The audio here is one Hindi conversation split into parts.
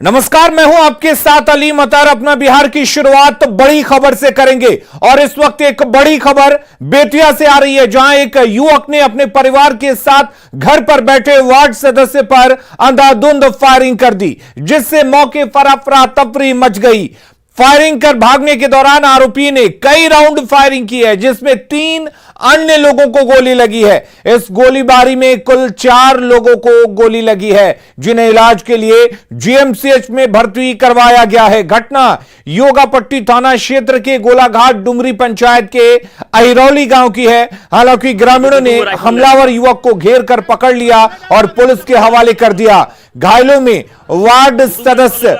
नमस्कार, मैं हूं आपके साथ अली मतार। अपना बिहार की शुरुआत बड़ी खबर से करेंगे और इस वक्त एक बड़ी खबर बेतिया से आ रही है, जहां एक युवक ने अपने परिवार के साथ घर पर बैठे वार्ड सदस्य पर अंधाधुंध फायरिंग कर दी, जिससे मौके पर अफरा तफरी मच गई। फायरिंग कर भागने के दौरान आरोपी ने कई राउंड फायरिंग की है, जिसमें 3 अन्य लोगों को गोली लगी है। इस गोलीबारी में कुल 4 लोगों को गोली लगी है, जिन्हें इलाज के लिए जीएमसीएच में भर्ती करवाया गया है। घटना योगापट्टी थाना क्षेत्र के गोलाघाट डुमरी पंचायत के अहिरौली गांव की है। हालांकि ग्रामीणों ने हमलावर युवक को घेर कर पकड़ लिया और पुलिस के हवाले कर दिया। घायलों में वार्ड सदस्य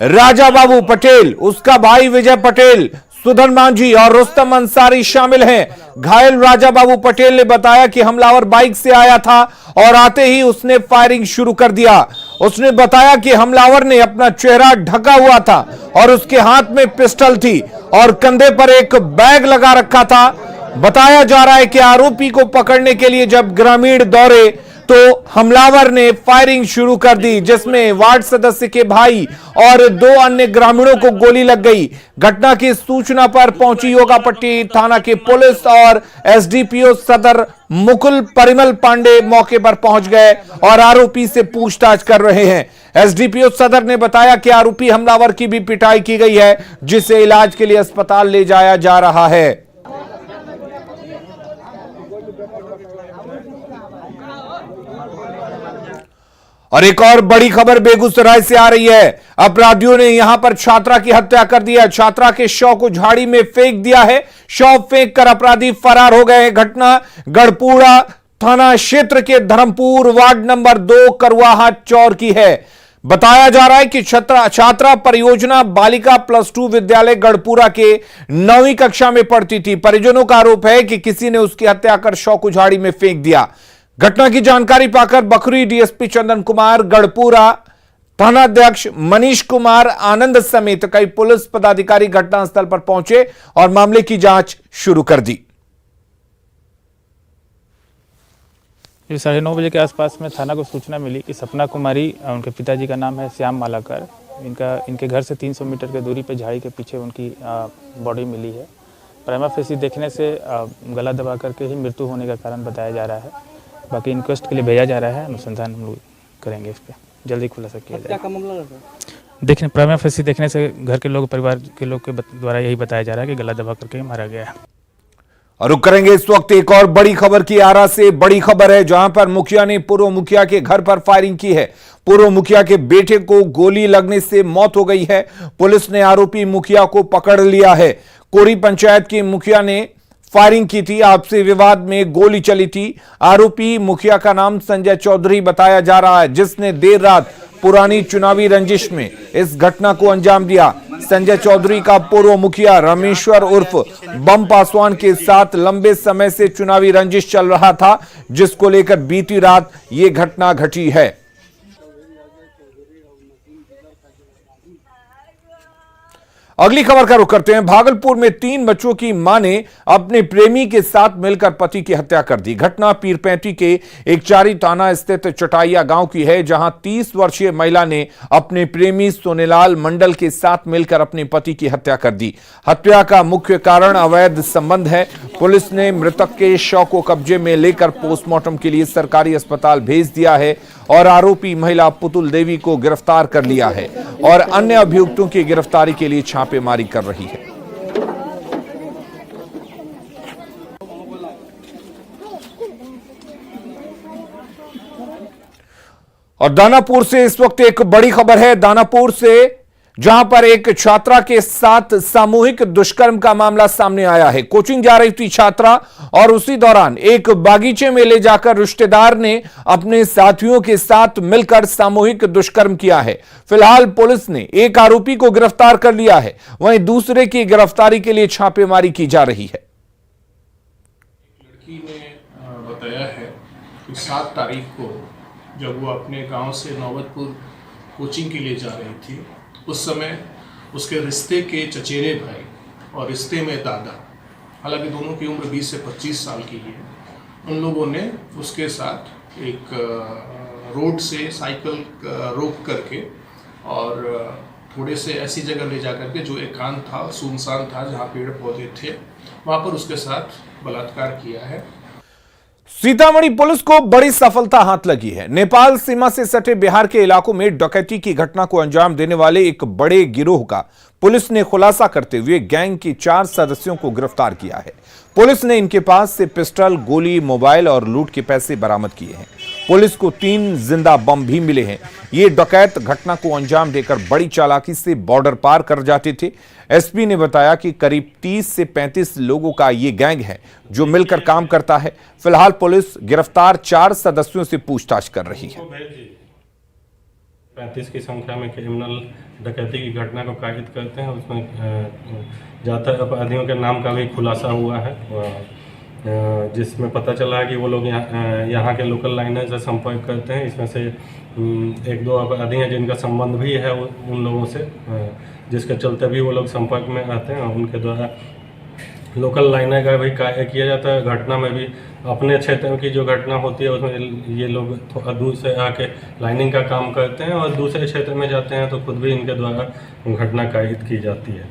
राजा बाबू पटेल, उसका भाई विजय पटेल, सुधन मांझी और रुस्तम अंसारी शामिल हैं। घायल राजा बाबू पटेल ने बताया कि हमलावर बाइक से आया था और आते ही उसने फायरिंग शुरू कर दिया। उसने बताया कि हमलावर ने अपना चेहरा ढका हुआ था और उसके हाथ में पिस्टल थी और कंधे पर एक बैग लगा रखा था। बताया जा रहा है कि आरोपी को पकड़ने के लिए जब ग्रामीण दौड़े तो हमलावर ने फायरिंग शुरू कर दी, जिसमें वार्ड सदस्य के भाई और 2 अन्य ग्रामीणों को गोली लग गई। घटना की सूचना पर पहुंची योगापट्टी थाना की पुलिस और एसडीपीओ सदर मुकुल परिमल पांडे मौके पर पहुंच गए और आरोपी से पूछताछ कर रहे हैं। एसडीपीओ सदर ने बताया कि आरोपी हमलावर की भी पिटाई की गई है, जिसे इलाज के लिए अस्पताल ले जाया जा रहा है। और एक और बड़ी खबर बेगूसराय से आ रही है। अपराधियों ने यहां पर छात्रा की हत्या कर दी है। छात्रा के शव को झाड़ी में फेंक दिया है। शव फेंक कर अपराधी फरार हो गए हैं। घटना गढ़पुरा थाना क्षेत्र के धर्मपुर वार्ड नंबर 2 करवाहा चौर की है। बताया जा रहा है कि छात्रा परियोजना बालिका +2 विद्यालय गढ़पुरा के 9वीं कक्षा में पढ़ती थी। परिजनों का आरोप है कि किसी ने उसकी हत्या कर शव को झाड़ी में फेंक दिया। घटना की जानकारी पाकर बखरी डीएसपी चंदन कुमार, गढ़पुरा थानाध्यक्ष मनीष कुमार आनंद समेत कई पुलिस पदाधिकारी घटनास्थल पर पहुंचे और मामले की जांच शुरू कर दी। 9:30 बजे के आसपास में थाना को सूचना मिली कि सपना कुमारी, उनके पिताजी का नाम है श्याम मालाकर, इनके घर से 300 मीटर की दूरी पर झाड़ी के पीछे उनकी बॉडी मिली है। प्राइमा फेसी देखने से गला दबा करके ही मृत्यु होने का कारण बताया जा रहा है। बाकी इंक्वेस्ट के लिए भेजा जा रहा है, अनुसंधान हम लोग करेंगे, इस पर जल्दी खुलासा किया जाएगा। देखने प्राइमा फेसी देखने से घर के लोग, परिवार के लोग के द्वारा यही बताया जा रहा है कि गला दबा करके मारा गया है। और रुक करेंगे इस वक्त एक और बड़ी खबर की। आरा से बड़ी खबर है, जहां पर मुखिया ने पूर्व मुखिया के घर पर फायरिंग की है। पूर्व मुखिया के बेटे को गोली लगने से मौत हो गई है। पुलिस ने आरोपी मुखिया को पकड़ लिया है। कोरी पंचायत की मुखिया ने फायरिंग की थी। आपसी विवाद में गोली चली थी। आरोपी मुखिया का नाम संजय चौधरी बताया जा रहा है, जिसने देर रात पुरानी चुनावी रंजिश में इस घटना को अंजाम दिया। संजय चौधरी का पूर्व मुखिया रामेश्वर उर्फ बम पासवान के साथ लंबे समय से चुनावी रंजिश चल रहा था, जिसको लेकर बीती रात यह घटना घटी है। अगली खबर का रुख करते हैं। भागलपुर में 3 बच्चों की मां ने अपने प्रेमी के साथ मिलकर पति की हत्या कर दी। घटना पीरपैंती के एकचारी थाना स्थित चटाइया गांव की है, जहां 30 वर्षीय महिला ने अपने प्रेमी सोनेलाल मंडल के साथ मिलकर अपने पति की हत्या कर दी। हत्या का मुख्य कारण अवैध संबंध है। पुलिस ने मृतक के शव को कब्जे में लेकर पोस्टमार्टम के लिए सरकारी अस्पताल भेज दिया है और आरोपी महिला पुतुल देवी को गिरफ्तार कर लिया है और अन्य अभियुक्तों की गिरफ्तारी के लिए छापेमारी कर रही है। और दानापुर से इस वक्त एक बड़ी खबर है। दानापुर से, जहां पर एक छात्रा के साथ सामूहिक दुष्कर्म का मामला सामने आया है। कोचिंग जा रही थी छात्रा और उसी दौरान एक बागीचे में ले जाकर रिश्तेदार ने अपने साथियों के साथ मिलकर सामूहिक दुष्कर्म किया है। फिलहाल पुलिस ने एक आरोपी को गिरफ्तार कर लिया है, वहीं दूसरे की गिरफ्तारी के लिए छापेमारी की जा रही है। लड़की ने बताया है कि 7 तारीख को जब वो अपने गांव से नौबतपुर कोचिंग के लिए जा रही थी, उस समय उसके रिश्ते के चचेरे भाई और रिश्ते में दादा, हालांकि दोनों की उम्र 20 से 25 साल की है, उन लोगों ने उसके साथ एक रोड से साइकिल रोक करके और थोड़े से ऐसी जगह ले जाकर के जो एकांत था, सुनसान था, जहाँ पेड़ पौधे थे, वहाँ पर उसके साथ बलात्कार किया है। सीतामढ़ी पुलिस को बड़ी सफलता हाथ लगी है। नेपाल सीमा से सटे बिहार के इलाकों में डकैती की घटना को अंजाम देने वाले एक बड़े गिरोह का पुलिस ने खुलासा करते हुए गैंग के 4 सदस्यों को गिरफ्तार किया है। पुलिस ने इनके पास से पिस्टल, गोली, मोबाइल और लूट के पैसे बरामद किए हैं। पुलिस को 3 जिंदा बम भी मिले हैं। ये डकैत घटना को अंजाम देकर बड़ी चालाकी से बॉर्डर पार कर जाते थे। एसपी ने बताया कि करीब 30 से 35 लोगों का ये गैंग है जो मिलकर काम करता है। फिलहाल पुलिस गिरफ्तार 4 सदस्यों से पूछताछ कर रही है। 35 की संख्या में क्रिमिनल डकैती की घटना को कायद करते हैं। उसमें ज्यादातर अपराधियों के नाम का भी खुलासा हुआ है, जिसमें पता चला है कि वो लोग यहाँ के लोकल लाइनर से संपर्क करते हैं। इसमें से 1-2 अपराधी हैं जिनका संबंध भी है उन लोगों से, जिसके चलते भी वो लोग संपर्क में आते हैं। उनके द्वारा लोकल लाइनर का भी कार्य किया जाता है। घटना में भी अपने क्षेत्र की जो घटना होती है उसमें ये लोग थोड़ा दूर से आके लाइनिंग का काम करते हैं और दूसरे क्षेत्र में जाते हैं तो खुद भी इनके द्वारा घटना कायद की जाती है।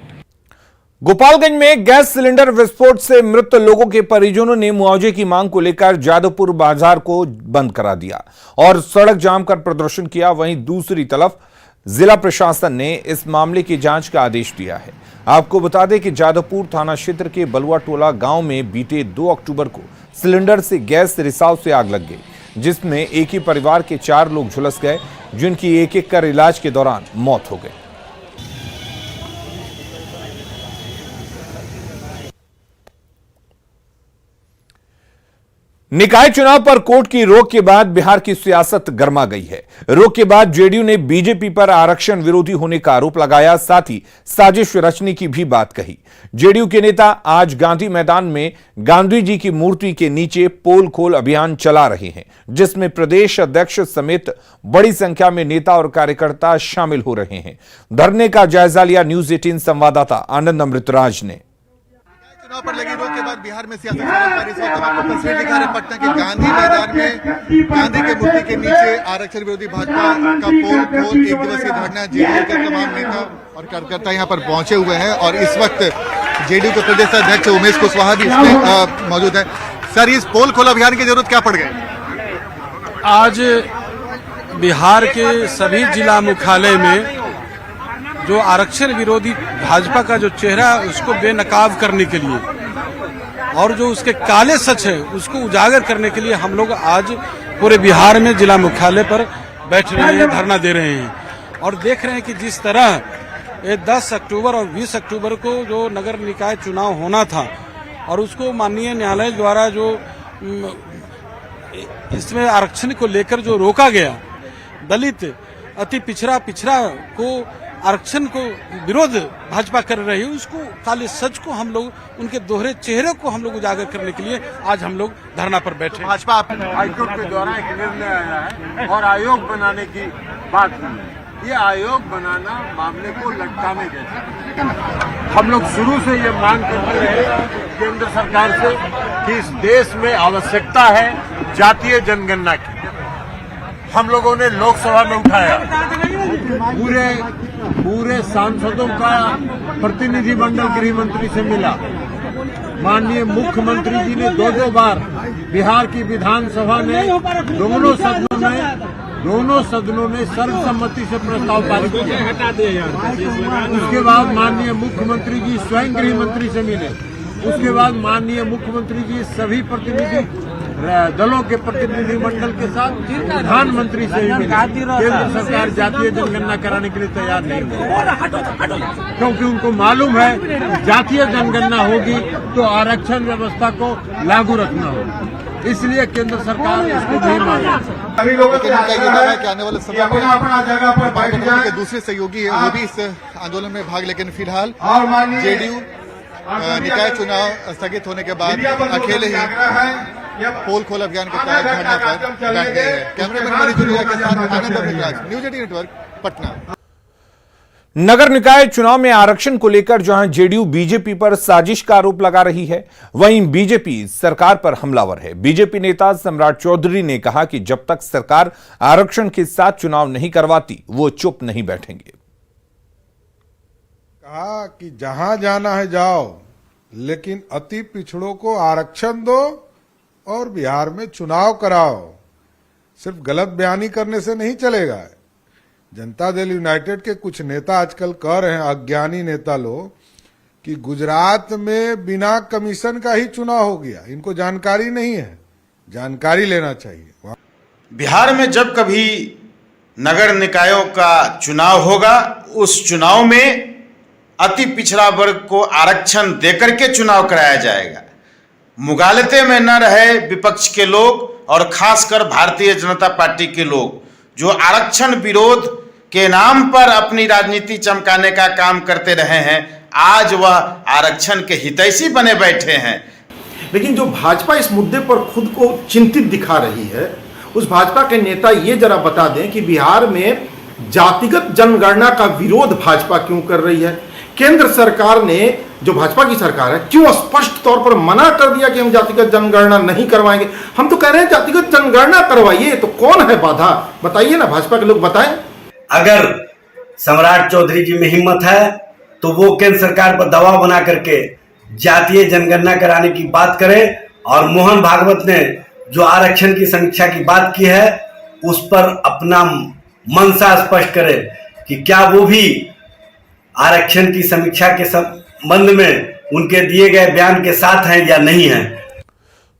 गोपालगंज में गैस सिलेंडर विस्फोट से मृत लोगों के परिजनों ने मुआवजे की मांग को लेकर जादवपुर बाजार को बंद करा दिया और सड़क जाम कर प्रदर्शन किया। वहीं दूसरी तरफ जिला प्रशासन ने इस मामले की जांच का आदेश दिया है। आपको बता दें कि जादवपुर थाना क्षेत्र के बलुआ टोला गांव में बीते 2 अक्टूबर को सिलेंडर से गैस रिसाव से आग लग गई, जिसमें एक ही परिवार के 4 लोग झुलस गए, जिनकी एक-एक कर इलाज के दौरान मौत हो गई। निकाय चुनाव पर कोर्ट की रोक के बाद बिहार की सियासत गर्मा गई है। रोक के बाद जेडीयू ने बीजेपी पर आरक्षण विरोधी होने का आरोप लगाया, साथ ही साजिश रचने की भी बात कही। जेडीयू के नेता आज गांधी मैदान में गांधी जी की मूर्ति के नीचे पोल खोल अभियान चला रहे हैं, जिसमें प्रदेश अध्यक्ष समेत बड़ी संख्या में नेता और कार्यकर्ता शामिल हो रहे हैं। धरने का जायजा लिया न्यूज 18 संवाददाता आनंद अमृतराज ने। चुनाव पर लगी रोक के बाद बिहार में सियासत सरकार इस वक्त आपको तस्वीर दिखा रहे पटना के गांधी मैदान में गांधी के मूर्ति के नीचे आरक्षण विरोधी भाजपा का पोल खोल 1 दिवसीय धरना जेडीयू के तमाम नेता और कार्यकर्ता यहां पर पहुंचे हुए हैं और इस वक्त जेडीयू के प्रदेश अध्यक्ष उमेश कुशवाहा भी इसमें मौजूद है। सर, इस पोल खोल अभियान की जरूरत क्या पड़ गई? आज बिहार के सभी जिला मुख्यालय में जो आरक्षण विरोधी भाजपा का जो चेहरा है उसको बेनकाब करने के लिए और जो उसके काले सच है उसको उजागर करने के लिए हम लोग आज पूरे बिहार में जिला मुख्यालय पर बैठ रहे हैं, धरना दे रहे हैं और देख रहे हैं कि जिस तरह ये 10 अक्टूबर और 20 अक्टूबर को जो नगर निकाय चुनाव होना था और उसको माननीय न्यायालय द्वारा जो इसमें आरक्षण को लेकर जो रोका गया, दलित अति पिछड़ा को आरक्षण को विरोध भाजपा कर रही है, उसको काले सच को हम लोग उनके दोहरे चेहरे को हम लोग उजागर करने के लिए आज हम लोग धरना पर बैठे। भाजपा हाईकोर्ट के द्वारा एक निर्णय आया है और आयोग बनाने की बात हुई। ये आयोग बनाना मामले को लटकाने जैसा। हम लोग शुरू से ये मांग करते रहे केंद्र सरकार से कि इस देश में आवश्यकता है जातीय जनगणना की। हम लोगों ने लोकसभा में उठाया, पूरे सांसदों का प्रतिनिधि मंडल गृह मंत्री से मिला। माननीय मुख्यमंत्री जी ने 2 बार बिहार की विधानसभा ने दोनों सदनों ने सर्वसम्मति से प्रस्ताव पारित किया। उसके बाद माननीय मुख्यमंत्री जी स्वयं गृह मंत्री से मिले। उसके बाद माननीय मुख्यमंत्री जी सभी प्रतिनिधि दलों के प्रतिनिधि मंडल के साथ प्रधानमंत्री से भी मिले। केंद्र सरकार जातीय जनगणना कराने के लिए तैयार नहीं है, क्योंकि उनको मालूम है जातीय जनगणना होगी तो आरक्षण व्यवस्था को लागू रखना होगा, इसलिए केंद्र सरकार इसको नहीं माने। सभी लोगों का ये दावा है कि आने वाले समय में के दूसरे सहयोगी है वो भी इस आंदोलन में भाग, लेकिन फिलहाल जेडीयू निकाय चुनाव स्थगित होने के बाद अकेले ही पोल खोल अभियान के तहत धरना पर बैठ गए हैं। कैमरामैन मणि जुलिया के साथ आनंद अमृतराज, न्यूज 18 नेटवर्क, पटना। नगर निकाय चुनाव में आरक्षण को लेकर जहां जेडीयू बीजेपी पर साजिश का आरोप लगा रही है, वहीं बीजेपी सरकार पर हमलावर है। बीजेपी नेता सम्राट चौधरी ने कहा कि जब तक सरकार आरक्षण के साथ चुनाव नहीं करवाती, वो चुप नहीं बैठेंगे। कहा कि जहां जाना है जाओ, लेकिन अति पिछड़ों को आरक्षण दो और बिहार में चुनाव कराओ। सिर्फ गलत बयानी करने से नहीं चलेगा। जनता दल यूनाइटेड के कुछ नेता आजकल कह रहे हैं, अज्ञानी नेता लोग, कि गुजरात में बिना कमीशन का ही चुनाव हो गया। इनको जानकारी नहीं है, जानकारी लेना चाहिए। बिहार में जब कभी नगर निकायों का चुनाव होगा, उस चुनाव में अति पिछड़ा वर्ग को आरक्षण देकर के चुनाव कराया जाएगा। मुगालते में न रहे विपक्ष के लोग और खासकर भारतीय जनता पार्टी के लोग, जो आरक्षण विरोध के नाम पर अपनी राजनीति चमकाने का काम करते रहे हैं, आज वह आरक्षण के हितैषी बने बैठे हैं। लेकिन जो भाजपा इस मुद्दे पर खुद को चिंतित दिखा रही है, उस भाजपा के नेता ये जरा बता दें कि बिहार में जातिगत जनगणना का विरोध भाजपा क्यों कर रही है। केंद्र सरकार ने, जो भाजपा की सरकार है, क्यों स्पष्ट तौर पर मना कर दिया कि हम जातिगत जनगणना नहीं करवाएंगे। हम तो कह रहे हैं जातिगत जनगणना करवाइए, तो कौन है बाधा, बताइए ना, भाजपा के लोग बताएं। अगर सम्राट चौधरी जी में हिम्मत है तो वो केंद्र सरकार पर दबाव बना करके जातीय जनगणना कराने की बात करें, और मोहन भागवत ने जो आरक्षण की समीक्षा की बात की है, उस पर अपना मंशा स्पष्ट करे कि क्या वो भी आरक्षण की समीक्षा के संबंध में उनके दिए गए बयान के साथ हैं या नहीं हैं।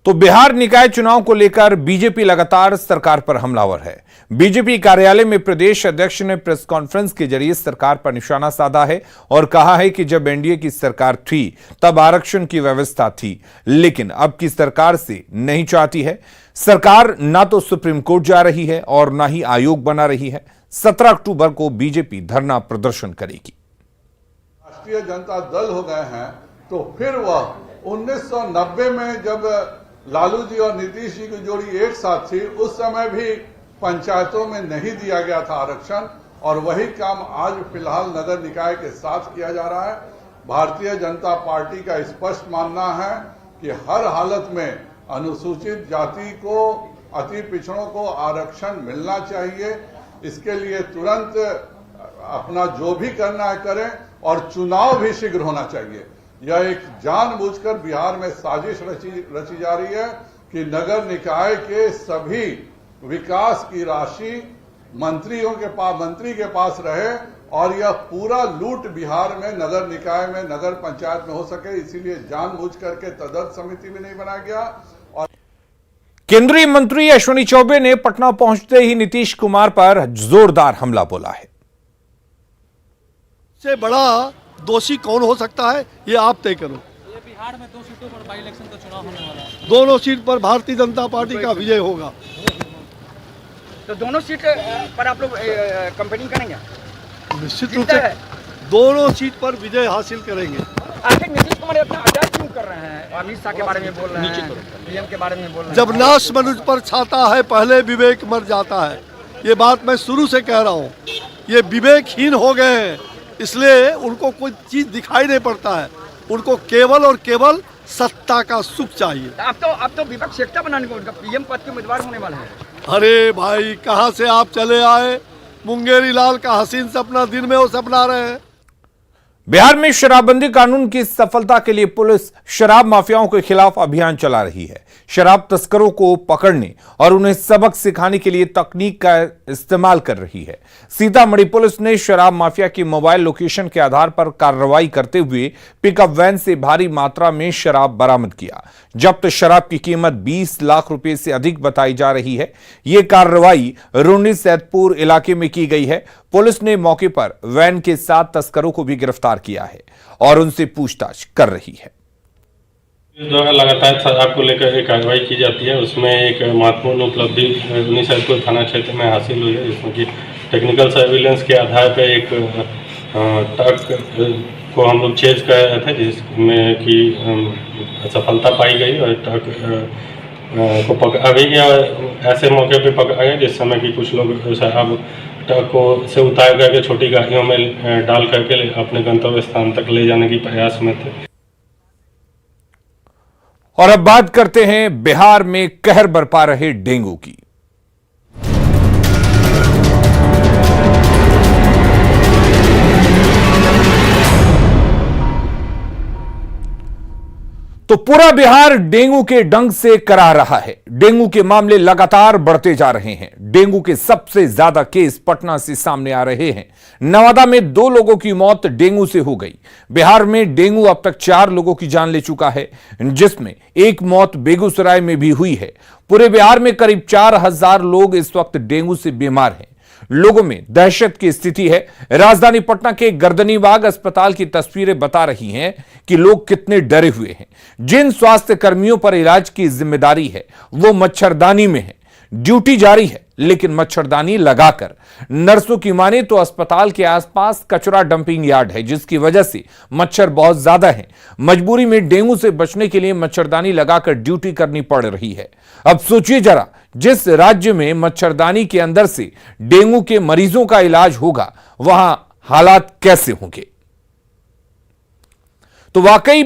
तो बिहार निकाय चुनाव को लेकर बीजेपी लगातार सरकार पर हमलावर है। बीजेपी कार्यालय में प्रदेश अध्यक्ष ने प्रेस कॉन्फ्रेंस के जरिए सरकार पर निशाना साधा है और कहा है कि जब एनडीए की सरकार थी तब आरक्षण की व्यवस्था थी, लेकिन अब की सरकार से नहीं चाहती है। सरकार ना तो सुप्रीम कोर्ट जा रही है और ना ही आयोग बना रही है। 17 अक्टूबर को बीजेपी धरना प्रदर्शन करेगी। राष्ट्रीय जनता दल हो गए हैं, तो फिर वह 1990 में जब लालू जी और नीतीश जी की जोड़ी एक साथ थी, उस समय भी पंचायतों में नहीं दिया गया था आरक्षण, और वही काम आज फिलहाल नगर निकाय के साथ किया जा रहा है। भारतीय जनता पार्टी का स्पष्ट मानना है कि हर हालत में अनुसूचित जाति को, अति पिछड़ों को आरक्षण मिलना चाहिए। इसके लिए तुरंत अपना जो भी करना है करें, और चुनाव भी शीघ्र होना चाहिए। यह एक जानबूझकर बिहार में साजिश रची जा रही है कि नगर निकाय के सभी विकास की राशि मंत्री के पास रहे, और यह पूरा लूट बिहार में नगर निकाय में, नगर पंचायत में हो सके, इसीलिए जानबूझ करके तदर्थ समिति भी नहीं बनाया गया। और केंद्रीय मंत्री अश्विनी चौबे ने पटना पहुंचते ही नीतीश कुमार पर जोरदार हमला बोला है। से बड़ा दोषी कौन हो सकता है, ये आप तय करो। ये बिहार में 2 सीटों पर बाई इलेक्शन का चुनाव होने वाला है। दोनों सीट पर भारतीय जनता पार्टी का विजय होगा। तो दोनों सीट पर आप लोग कंपेनिंग करेंगे? निश्चित रूप से दोनों सीट पर विजय हासिल करेंगे। आखिर नीतीश कुमार अपना अटैक क्यों कर रहे हैं? अमित शाह के बारे में बोल रहे हैं, पीएम के बारे में बोल रहे हैं। जब नाश मनुष्य पर छाता है, पहले विवेक मर जाता है। ये बात मैं शुरू से कह रहा हूँ। ये विवेकहीन हो गए हैं, इसलिए उनको कोई चीज दिखाई नहीं पड़ता है। उनको केवल और केवल सत्ता का सुख चाहिए। अब तो विपक्ष एकता बनाने को, उनका पीएम पद के उम्मीदवार होने वाले हैं। अरे भाई, कहाँ से आप चले आए? मुंगेरी लाल का हसीन सपना दिन में वो सपना रहे हैं। बिहार में शराबबंदी कानून की सफलता के लिए पुलिस शराब माफियाओं के खिलाफ अभियान चला रही है। शराब तस्करों को पकड़ने और उन्हें सबक सिखाने के लिए तकनीक का इस्तेमाल कर रही है। सीतामढ़ी पुलिस ने शराब माफिया की मोबाइल लोकेशन के आधार पर कार्रवाई करते हुए पिकअप वैन से भारी मात्रा में शराब बरामद किया। जब्त शराब की कीमत 20 लाख रुपए से अधिक बताई जा रही है। यह कार्रवाई रूनी सैदपुर इलाके में की गई है। पुलिस ने मौके पर वैन के 7 तस्करों को भी गिरफ्तार किया है और उनसे पूछताछ कर रही है। इस द्वारा लगातार शराब को लेकर एक कार्रवाई की जाती है। उसमें एक महत्वपूर्ण उपलब्धि रूनी सैदपुर थाना क्षेत्र में हासिल हुई है, जिसमें कि टेक्निकल सर्विलेंस के आधार पर एक ट्रक को हम लोग चेज कर रहे थे, जिसमें कि सफलता पाई गई और ट्रक को पकड़ा भी गया। ऐसे मौके पे पकड़ा गया जिस समय कि कुछ लोग शराब को से उतार करके छोटी गाड़ियों में डाल करके अपने गंतव्य स्थान तक ले जाने की प्रयास में थे। और अब बात करते हैं बिहार में कहर बरपा रहे डेंगू की। तो पूरा बिहार डेंगू के डंक से करा रहा है। डेंगू के मामले लगातार बढ़ते जा रहे हैं। डेंगू के सबसे ज्यादा केस पटना से सामने आ रहे हैं। नवादा में 2 लोगों की मौत डेंगू से हो गई। बिहार में डेंगू अब तक 4 लोगों की जान ले चुका है, जिसमें एक मौत बेगूसराय में भी हुई है। पूरे बिहार में करीब 4000 लोग इस वक्त डेंगू से बीमार हैं। लोगों में दहशत की स्थिति है। राजधानी पटना के गर्दनीबाग अस्पताल की तस्वीरें बता रही हैं कि लोग कितने डरे हुए हैं। जिन स्वास्थ्य कर्मियों पर इलाज की जिम्मेदारी है वो मच्छरदानी में है। ड्यूटी जारी है, लेकिन मच्छरदानी लगाकर। नर्सों की माने तो अस्पताल के आसपास कचरा डंपिंग यार्ड है, जिसकी वजह से मच्छर बहुत ज्यादा है। मजबूरी में डेंगू से बचने के लिए मच्छरदानी लगाकर ड्यूटी करनी पड़ रही है। अब सोचिए जरा, जिस राज्य में मच्छरदानी के अंदर से डेंगू के मरीजों का इलाज होगा, वहां हालात कैसे होंगे। तो वाकई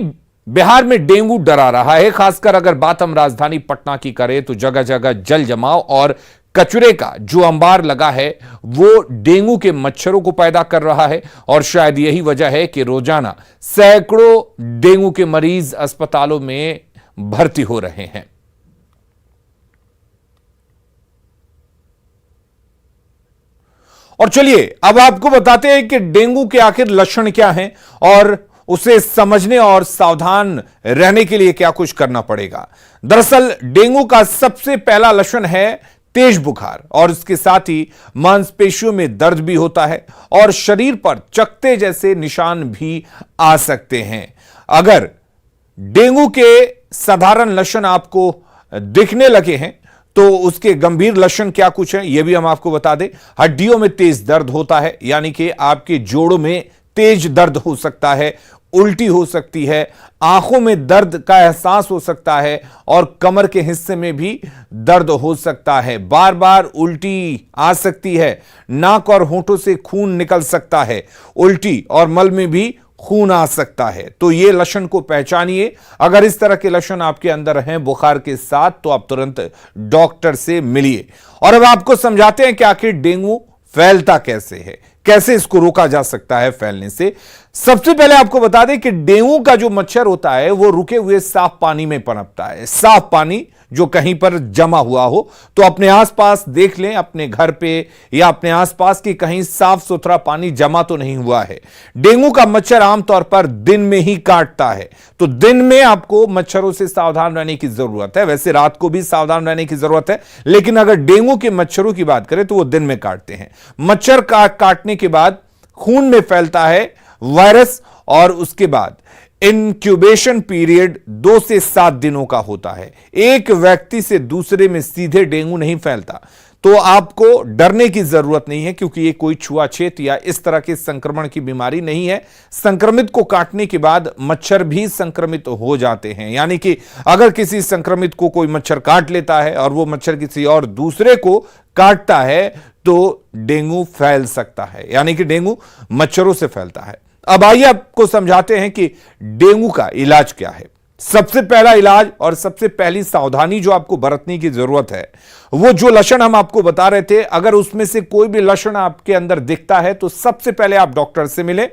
बिहार में डेंगू डरा रहा है। खासकर अगर बात हम राजधानी पटना की करें तो जगह जगह जल जमाव और कचरे का जो अंबार लगा है वो डेंगू के मच्छरों को पैदा कर रहा है। और शायद यही वजह है कि रोजाना सैकड़ों डेंगू के मरीज अस्पतालों में भर्ती हो रहे हैं। और चलिए अब आपको बताते हैं कि डेंगू के आखिर लक्षण क्या हैं और उसे समझने और सावधान रहने के लिए क्या कुछ करना पड़ेगा। दरअसल डेंगू का सबसे पहला लक्षण है तेज बुखार, और इसके साथ ही मांसपेशियों में दर्द भी होता है और शरीर पर चकत्ते जैसे निशान भी आ सकते हैं। अगर डेंगू के साधारण लक्षण आपको दिखने लगे हैं तो उसके गंभीर लक्षण क्या कुछ हैं, यह भी हम आपको बता दें। हड्डियों में तेज दर्द होता है, यानी कि आपके जोड़ों में तेज दर्द हो सकता है, उल्टी हो सकती है, आंखों में दर्द का एहसास हो सकता है और कमर के हिस्से में भी दर्द हो सकता है। बार बार उल्टी आ सकती है, नाक और होंठों से खून निकल सकता है, उल्टी और मल में भी खून आ सकता है। तो ये लक्षण को पहचानिए। अगर इस तरह के लक्षण आपके अंदर हैं बुखार के साथ, तो आप तुरंत डॉक्टर से मिलिए। और अब आपको समझाते हैं कि आखिर डेंगू फैलता कैसे है, कैसे इसको रोका जा सकता है फैलने से। सबसे पहले आपको बता दें कि डेंगू का जो मच्छर होता है वो रुके हुए साफ पानी में पनपता है। साफ पानी जो कहीं पर जमा हुआ हो तो अपने आसपास देख लें, अपने घर पे या अपने आसपास की कहीं साफ सुथरा पानी जमा तो नहीं हुआ है। डेंगू का मच्छर आमतौर पर दिन में ही काटता है, तो दिन में आपको मच्छरों से सावधान रहने की जरूरत है। वैसे रात को भी सावधान रहने की जरूरत है, लेकिन अगर डेंगू के मच्छरों की बात करें तो वो दिन में काटते हैं। मच्छर काटने के बाद खून में फैलता है वायरस और उसके बाद इंक्यूबेशन पीरियड 2 से 7 दिनों का होता है। एक व्यक्ति से दूसरे में सीधे डेंगू नहीं फैलता, तो आपको डरने की जरूरत नहीं है, क्योंकि ये कोई छुआछूत या इस तरह के संक्रमण की बीमारी नहीं है। संक्रमित को काटने के बाद मच्छर भी संक्रमित हो जाते हैं, यानी कि अगर किसी संक्रमित को कोई मच्छर काट लेता है और वो मच्छर किसी और दूसरे को काटता है तो डेंगू फैल सकता है, यानी कि डेंगू मच्छरों से फैलता है। अब आइए आपको समझाते हैं कि डेंगू का इलाज क्या है। सबसे पहला इलाज और सबसे पहली सावधानी जो आपको बरतने की जरूरत है, वो जो लक्षण हम आपको बता रहे थे, अगर उसमें से कोई भी लक्षण आपके अंदर दिखता है तो सबसे पहले आप डॉक्टर से मिलें।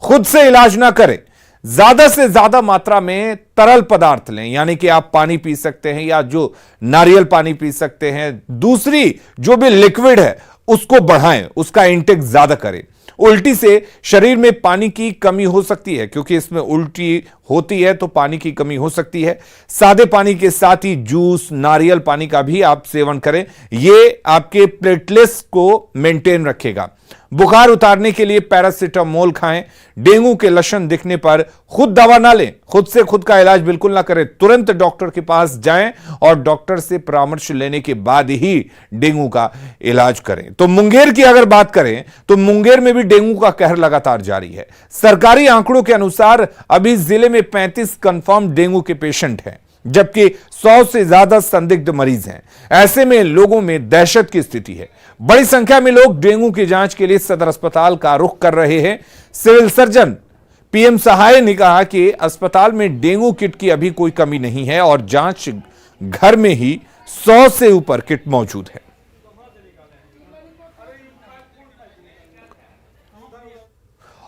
खुद से इलाज ना करें। ज्यादा से ज्यादा मात्रा में तरल पदार्थ लें, यानी कि आप पानी पी सकते हैं या जो नारियल पानी पी सकते हैं। दूसरी जो भी लिक्विड है उसको बढ़ाएं, उसका इंटेक ज्यादा करें। उल्टी से शरीर में पानी की कमी हो सकती है, क्योंकि इसमें उल्टी होती है तो पानी की कमी हो सकती है। सादे पानी के साथ ही जूस, नारियल पानी का भी आप सेवन करें, ये आपके प्लेटलेट्स को मेंटेन रखेगा। बुखार उतारने के लिए पैरासीटामोल खाएं। डेंगू के लक्षण दिखने पर खुद दवा ना लें, खुद से खुद का इलाज बिल्कुल ना करें। तुरंत डॉक्टर के पास जाएं और डॉक्टर से परामर्श लेने के बाद ही डेंगू का इलाज करें। तो मुंगेर की अगर बात करें तो मुंगेर में भी डेंगू का कहर लगातार जारी है। सरकारी आंकड़ों के अनुसार अभी जिले में 35 कंफर्म डेंगू के पेशेंट हैं। जबकि 100 से ज्यादा संदिग्ध मरीज हैं। ऐसे में लोगों में दहशत की स्थिति है। बड़ी संख्या में लोग डेंगू की जांच के लिए सदर अस्पताल का रुख कर रहे हैं। सिविल सर्जन पीएम सहाय ने कहा कि अस्पताल में डेंगू किट की अभी कोई कमी नहीं है और जांच घर में ही 100 से ऊपर किट मौजूद है।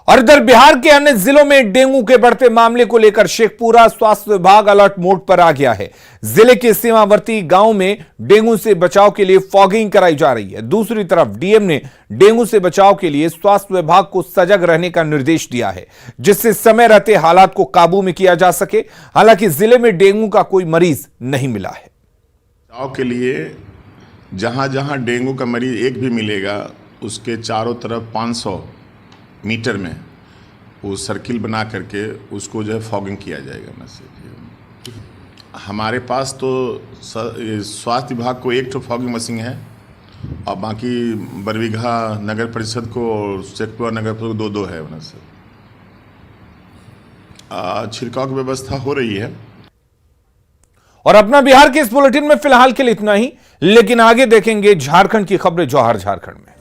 और इधर बिहार के अन्य जिलों में डेंगू के बढ़ते मामले को लेकर शेखपुरा स्वास्थ्य विभाग अलर्ट मोड पर आ गया है। जिले के सीमावर्ती गांव में डेंगू से बचाव के लिए फॉगिंग कराई जा रही है। दूसरी तरफ डीएम ने डेंगू से बचाव के लिए स्वास्थ्य विभाग को सजग रहने का निर्देश दिया है, जिससे समय रहते हालात को काबू में किया जा सके। हालांकि जिले में डेंगू का कोई मरीज नहीं मिला है। बचाव के लिए जहां जहां डेंगू का मरीज एक भी मिलेगा उसके चारों तरफ 500 मीटर में वो सर्किल बना करके उसको जो है फॉगिंग किया जाएगा। मैसेज हमारे पास तो स्वास्थ्य विभाग को एक तो फॉगिंग मशीन है और बाकी बरबीघा नगर परिषद को और शेखपुरा नगर परिषद को 2-2 है। से छिड़काव की व्यवस्था हो रही है। और अपना बिहार के इस बुलेटिन में फिलहाल के लिए इतना ही, लेकिन आगे देखेंगे झारखंड की खबरें जौहर झारखंड में।